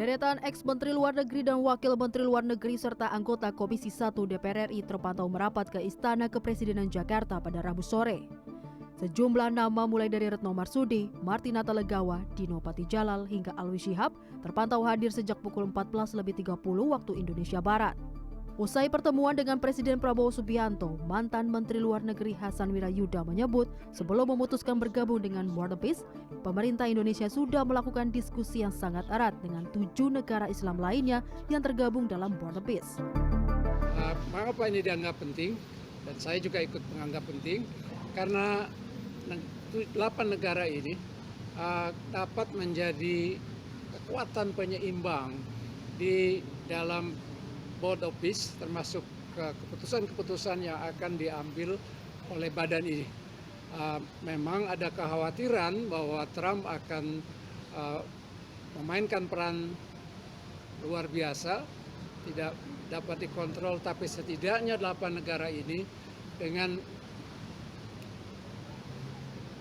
Deretan ex-Menteri Luar Negeri dan Wakil Menteri Luar Negeri serta anggota Komisi 1 DPR RI terpantau merapat ke Istana Kepresidenan Jakarta pada Rabu sore. Sejumlah nama mulai dari Retno Marsudi, Martinata Legawa, Dino Patijalal hingga Alwi Shihab terpantau hadir sejak pukul 14.30 waktu Indonesia Barat. Usai pertemuan dengan Presiden Prabowo Subianto, mantan Menteri Luar Negeri Hasan Wirayuda menyebut sebelum memutuskan bergabung dengan War the Peace, pemerintah Indonesia sudah melakukan diskusi yang sangat erat dengan 7 negara Islam lainnya yang tergabung dalam War the Peace. Mengapa ini dianggap penting, dan saya juga ikut menganggap penting, karena 8 negara ini dapat menjadi kekuatan penyeimbang di dalam Board of Peace, termasuk keputusan-keputusan yang akan diambil oleh badan ini. Memang ada kekhawatiran bahwa Trump akan memainkan peran luar biasa, tidak dapat dikontrol, tapi setidaknya 8 negara ini dengan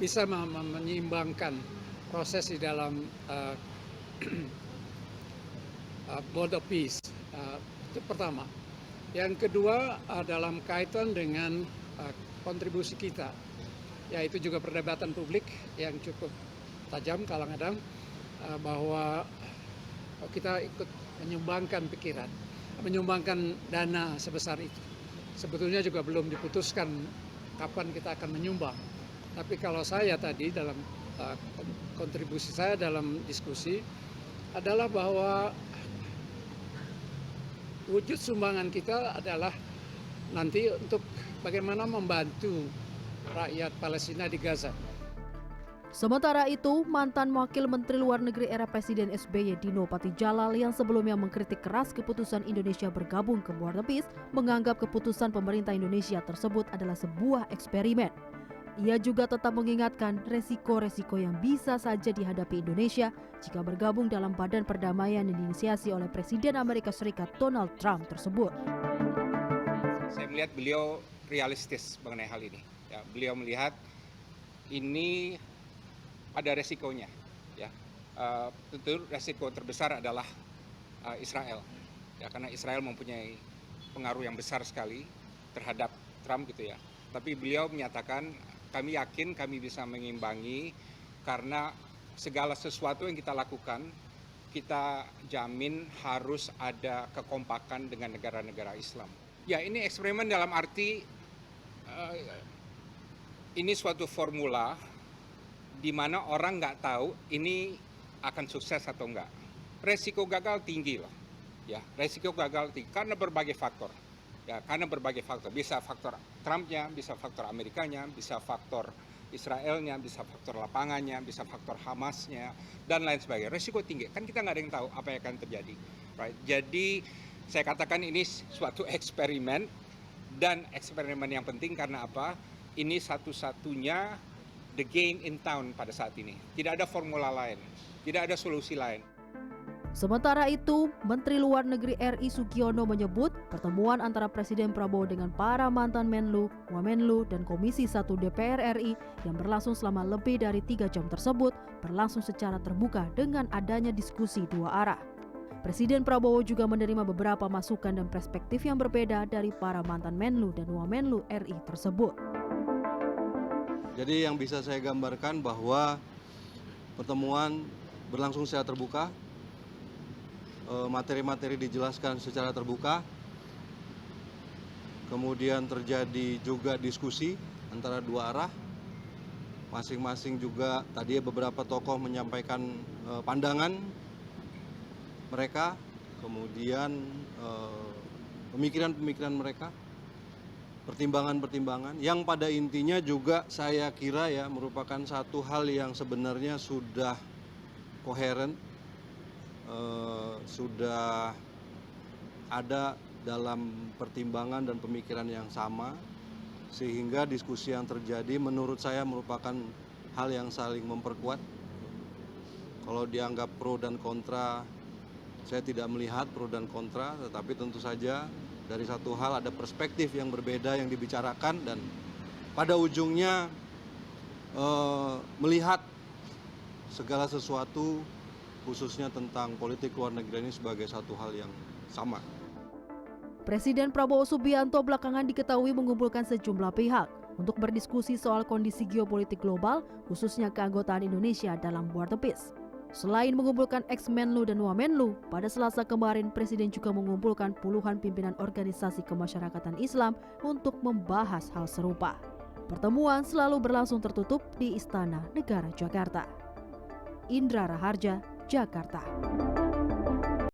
bisa menyeimbangkan proses di dalam Board of Peace. Itu pertama. Yang kedua, dalam kaitan dengan kontribusi kita, yaitu juga perdebatan publik yang cukup tajam kadang-kadang, bahwa kita ikut menyumbangkan pikiran, menyumbangkan dana sebesar itu. Sebetulnya juga belum diputuskan kapan kita akan menyumbang. Tapi kalau saya tadi dalam kontribusi saya dalam diskusi adalah bahwa wujud sumbangan kita adalah nanti untuk bagaimana membantu rakyat Palestina di Gaza. Sementara itu, mantan Wakil Menteri Luar Negeri era Presiden SBY Dino Patijalal yang sebelumnya mengkritik keras keputusan Indonesia bergabung ke War the Peace menganggap keputusan pemerintah Indonesia tersebut adalah sebuah eksperimen. Ia juga tetap mengingatkan resiko-resiko yang bisa saja dihadapi Indonesia jika bergabung dalam badan perdamaian yang diinisiasi oleh Presiden Amerika Serikat Donald Trump tersebut. Saya melihat beliau realistis mengenai hal ini. Ya, beliau melihat ini ada resikonya. Ya, tentu resiko terbesar adalah Israel. Ya, karena Israel mempunyai pengaruh yang besar sekali terhadap Trump gitu ya. Tapi beliau menyatakan kami yakin kami bisa mengimbangi karena segala sesuatu yang kita lakukan, kita jamin harus ada kekompakan dengan negara-negara Islam. Ya, ini eksperimen dalam arti ini suatu formula di mana orang nggak tahu ini akan sukses atau enggak. Resiko gagal tinggi loh. Ya, resiko gagal tinggi karena berbagai faktor. Ya, karena berbagai faktor, bisa faktor Trumpnya, bisa faktor Amerikanya, bisa faktor Israelnya, bisa faktor lapangannya, bisa faktor Hamasnya, dan lain sebagainya. Resiko tinggi, kan kita nggak ada yang tahu apa yang akan terjadi. Right? Jadi saya katakan ini suatu eksperimen, dan eksperimen yang penting karena apa? Ini satu-satunya the game in town pada saat ini. Tidak ada formula lain, tidak ada solusi lain. Sementara itu, Menteri Luar Negeri RI Sugiono menyebut pertemuan antara Presiden Prabowo dengan para mantan Menlu, Wamenlu, dan Komisi 1 DPR RI yang berlangsung selama lebih dari 3 jam tersebut berlangsung secara terbuka dengan adanya diskusi dua arah. Presiden Prabowo juga menerima beberapa masukan dan perspektif yang berbeda dari para mantan Menlu dan Wamenlu RI tersebut. Jadi yang bisa saya gambarkan bahwa pertemuan berlangsung secara terbuka, materi-materi dijelaskan secara terbuka, kemudian terjadi juga diskusi antara dua arah, masing-masing juga tadi beberapa tokoh menyampaikan pandangan mereka, kemudian pemikiran-pemikiran mereka, pertimbangan-pertimbangan yang pada intinya juga saya kira ya merupakan satu hal yang sebenarnya sudah koheren, sudah ada dalam pertimbangan dan pemikiran yang sama, sehingga diskusi yang terjadi menurut saya merupakan hal yang saling memperkuat. Kalau dianggap pro dan kontra, saya tidak melihat pro dan kontra, tetapi tentu saja dari satu hal ada perspektif yang berbeda yang dibicarakan, dan pada ujungnya melihat segala sesuatu khususnya tentang politik luar negeri ini sebagai satu hal yang sama. Presiden Prabowo Subianto belakangan diketahui mengumpulkan sejumlah pihak untuk berdiskusi soal kondisi geopolitik global, khususnya keanggotaan Indonesia dalam War the Peace. Selain mengumpulkan ex-Menlu dan Wamenlu, pada Selasa kemarin Presiden juga mengumpulkan puluhan pimpinan organisasi kemasyarakatan Islam untuk membahas hal serupa. Pertemuan selalu berlangsung tertutup di Istana Negara Jakarta. Indra Raharja, Jakarta.